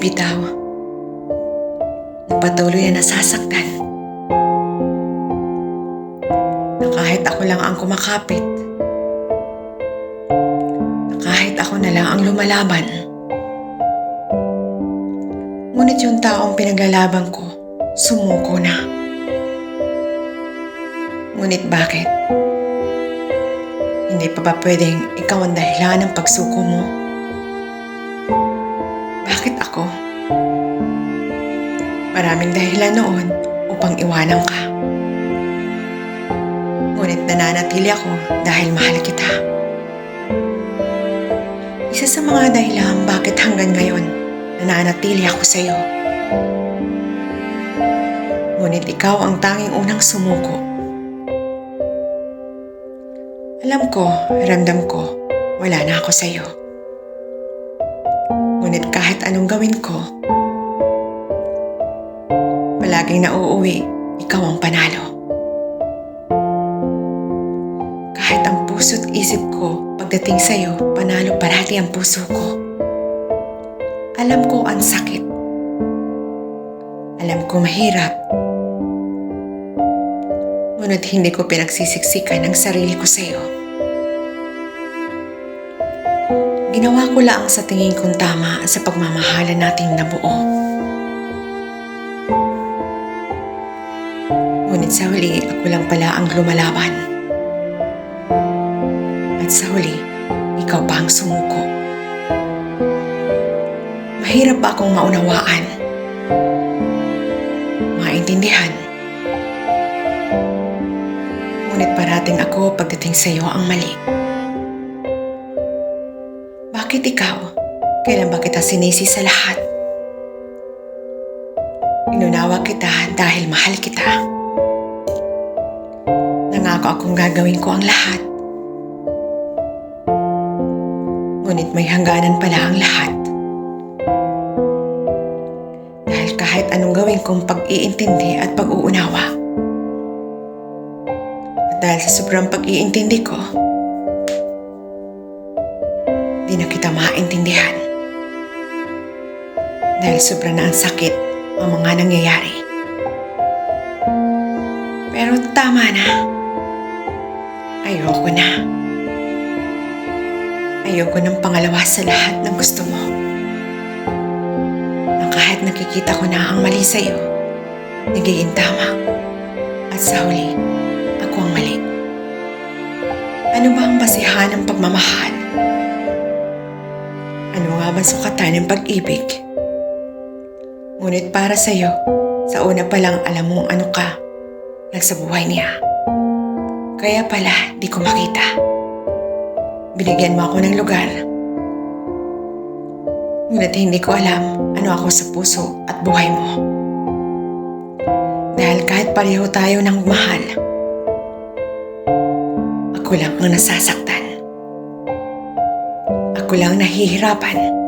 bumibitaw, na patuloy na nasasaktan, na kahit ako lang ang kumakapit, na kahit ako na lang ang lumalaban. Ngunit yung taong pinaglalaban ko, sumuko na. Ngunit bakit? Hindi pa ba pwedeng ikaw ang dahilan ng pagsuko mo? Bakit ako? Maraming dahilan noon upang iwanan ka. Ngunit nananatili ako dahil mahal kita. Isa sa mga dahilan bakit hanggang ngayon nananatili ako sa iyo. Ngunit ikaw ang tanging unang sumuko. Alam ko, ramdam ko, wala na ako sa iyo. Ngunit kahit anong gawin ko, palaging nauuwi, ikaw ang panalo. Kahit ang puso't isip ko, pagdating sa iyo, panalo parati ang puso ko. Alam ko ang sakit. Alam ko mahirap. Ngunit hindi ko pinagsisiksikan ang sarili ko sa iyo. Ginawa ko lang sa tingin kong tama sa pagmamahalan nating nabuo. Ngunit sa huli, ako lang pala ang lumalaban. At sa huli, ikaw pa ang sumuko. Mahirap ba akong maunawaan? Maintindihan? Ngunit parating ako pagdating sa iyo ang mali. Bakit ikaw? Kailan ba kita sinisi sa lahat? Inunawa kita dahil mahal kita. Nangako akong gagawin ko ang lahat. Ngunit may hangganan pala ang lahat. Dahil kahit anong gawin kong pag-iintindi at pag-uunawa, at dahil sa sobrang pag-iintindi ko, di na kita maintindihan. Dahil sobra na ang sakit ang mga nangyayari. Pero tama na. Ayoko na. Ayoko ng pangalawa sa lahat ng gusto mo. Na kahit nakikita ko na ang mali sa iyo, nagiging tama. At sa huli, ako ang mali. Ano ba ang basihan ng pagmamahal? Ano nga ba sukatan ng pag-ibig? Ngunit para sa iyo, sa una pa lang alam mong ano ka lang sa buhay niya. Kaya pala di ko makita. Binigyan mo ako ng lugar. Ngunit hindi ko alam ano ako sa puso at buhay mo. Dahil kahit pareho tayo ng mahal, ako lang ang nasasaktan. Ako lang nahihirapan.